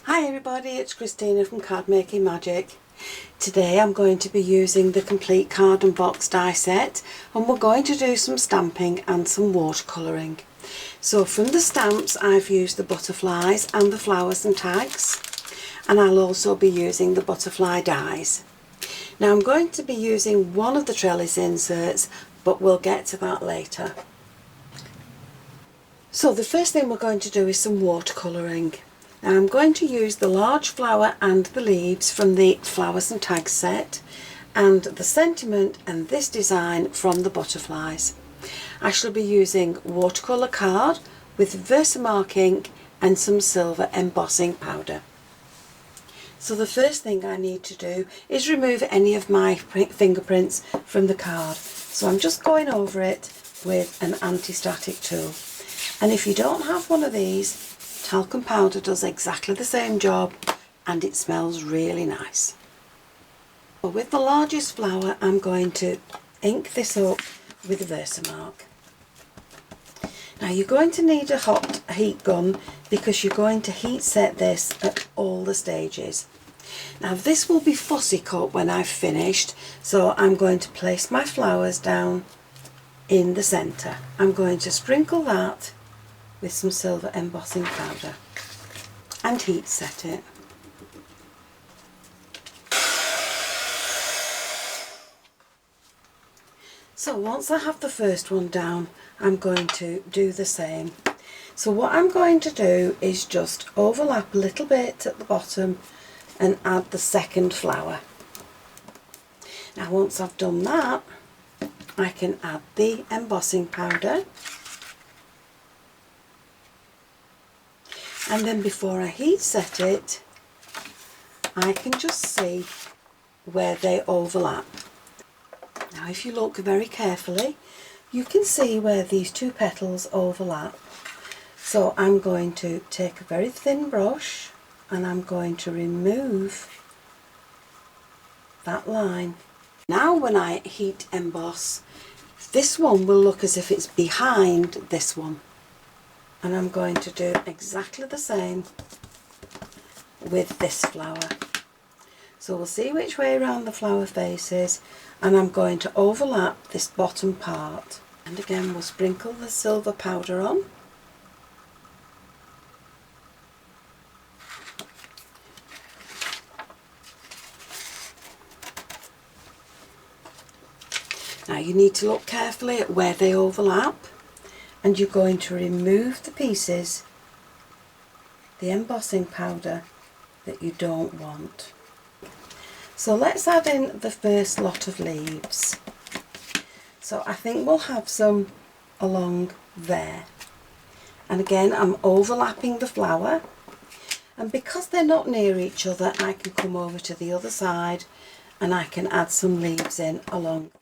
Hi everybody, it's Christina from Card Making Magic. Today I'm going to be using the complete card and box die set, and we're going to do some stamping and some watercolouring. So from the stamps I've used the butterflies and the flowers and tags, and I'll also be using the butterfly dies. Now I'm going to be using one of the trellis inserts, but we'll get to that later. So the first thing we're going to do is some watercolouring. Now I'm going to use the large flower and the leaves from the flowers and tags set, and the sentiment and this design from the butterflies. I shall be using watercolour card with Versamark ink and some silver embossing powder. So the first thing I need to do is remove any of my fingerprints from the card. So I'm just going over it with an anti-static tool. And if you don't have one of these, talcum powder does exactly the same job and it smells really nice. But with the largest flower, I'm going to ink this up with Versamark. Now you're going to need a hot heat gun because you're going to heat set this at all the stages. Now this will be fussy cut when I've finished, so I'm going to place my flowers down in the centre. I'm going to sprinkle that with some silver embossing powder and heat set it. So once I have the first one down, I'm going to do the same. So what I'm going to do is just overlap a little bit at the bottom and add the second flower. Now once I've done that, I can add the embossing powder. And then before I heat set it, I can just see where they overlap. Now if you look very carefully, you can see where these two petals overlap. So I'm going to take a very thin brush and I'm going to remove that line. Now when I heat emboss, this one will look as if it's behind this one. And I'm going to do exactly the same with this flower. So we'll see which way around the flower faces, and I'm going to overlap this bottom part. And again we'll sprinkle the silver powder on. Now you need to look carefully at where they overlap, and you're going to remove the pieces, the embossing powder that you don't want. So let's add in the first lot of leaves. So I think we'll have some along there. And again I'm overlapping the flower, and because they're not near each other I can come over to the other side and I can add some leaves in along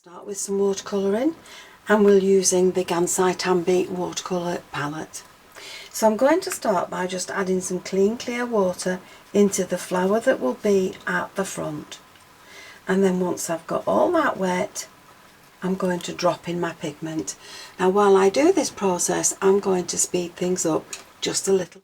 Start with some watercolouring, and we're using the Gansai Tambi watercolour palette. So I'm going to start by just adding some clean clear water into the flower that will be at the front, and then once I've got all that wet, I'm going to drop in my pigment. Now while I do this process, I'm going to speed things up just a little.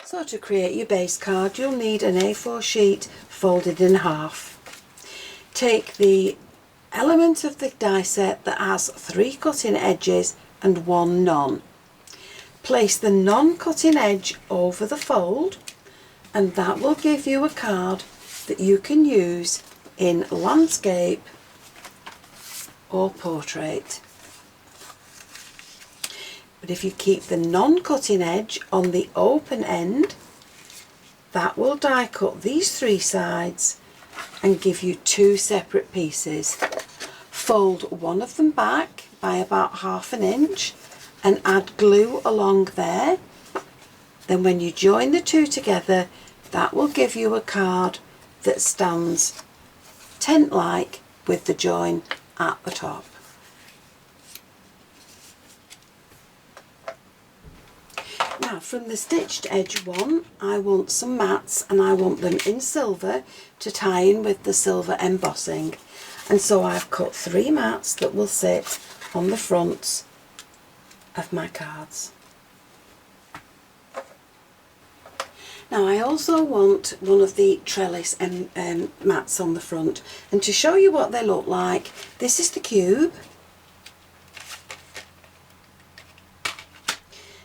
So to create your base card, you'll need an A4 sheet folded in half. Take the element of the die set that has 3 cutting edges and 1 none. Place the non-cutting edge over the fold, and that will give you a card that you can use in landscape or portrait. But if you keep the non-cutting edge on the open end, that will die cut these 3 sides and give you 2 separate pieces. Fold one of them back by about 1/2 inch and add glue along there. Then when you join the 2 together, that will give you a card that stands tent-like with the join at the top. Now from the stitched edge one, I want some mats, and I want them in silver to tie in with the silver embossing. And so I've cut 3 mats that will sit on the fronts of my cards. Now I also want one of the trellis mats on the front, and to show you what they look like, this is the cube,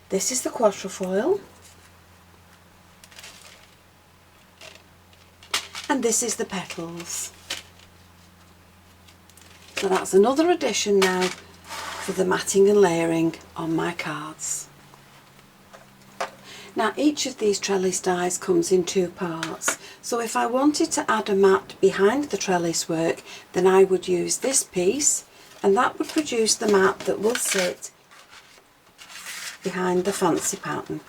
this is the quatrefoil, and this is the petals. So that's another addition now for the matting and layering on my cards. Now each of these trellis dies comes in two parts, so if I wanted to add a mat behind the trellis work, then I would use this piece, and that would produce the mat that will sit behind the fancy pattern.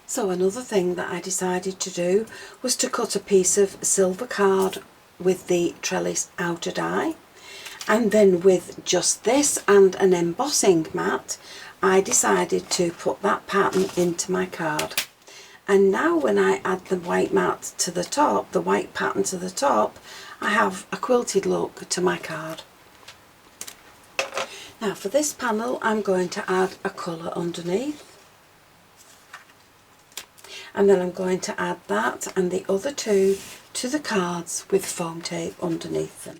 So another thing that I decided to do was to cut a piece of silver card with the trellis outer die, and then with just this and an embossing mat I decided to put that pattern into my card. And now when I add the white mat to the top, the white pattern to the top, I have a quilted look to my card. Now for this panel I'm going to add a colour underneath, and then I'm going to add that and the other two to the cards with foam tape underneath them.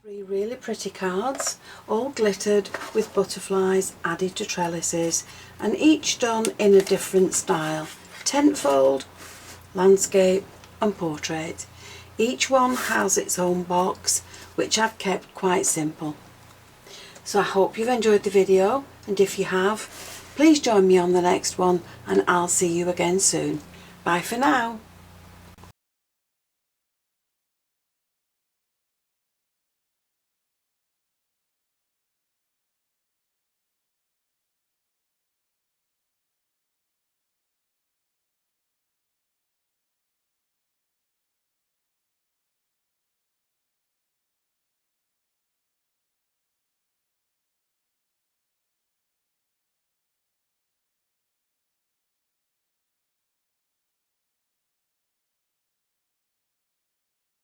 Three really pretty cards, all glittered with butterflies added to trellises, and each done in a different style: tentfold, landscape and portrait. Each one has its own box, which I've kept quite simple. So I hope you've enjoyed the video, and if you have, please join me on the next one, and I'll see you again soon. Bye for now.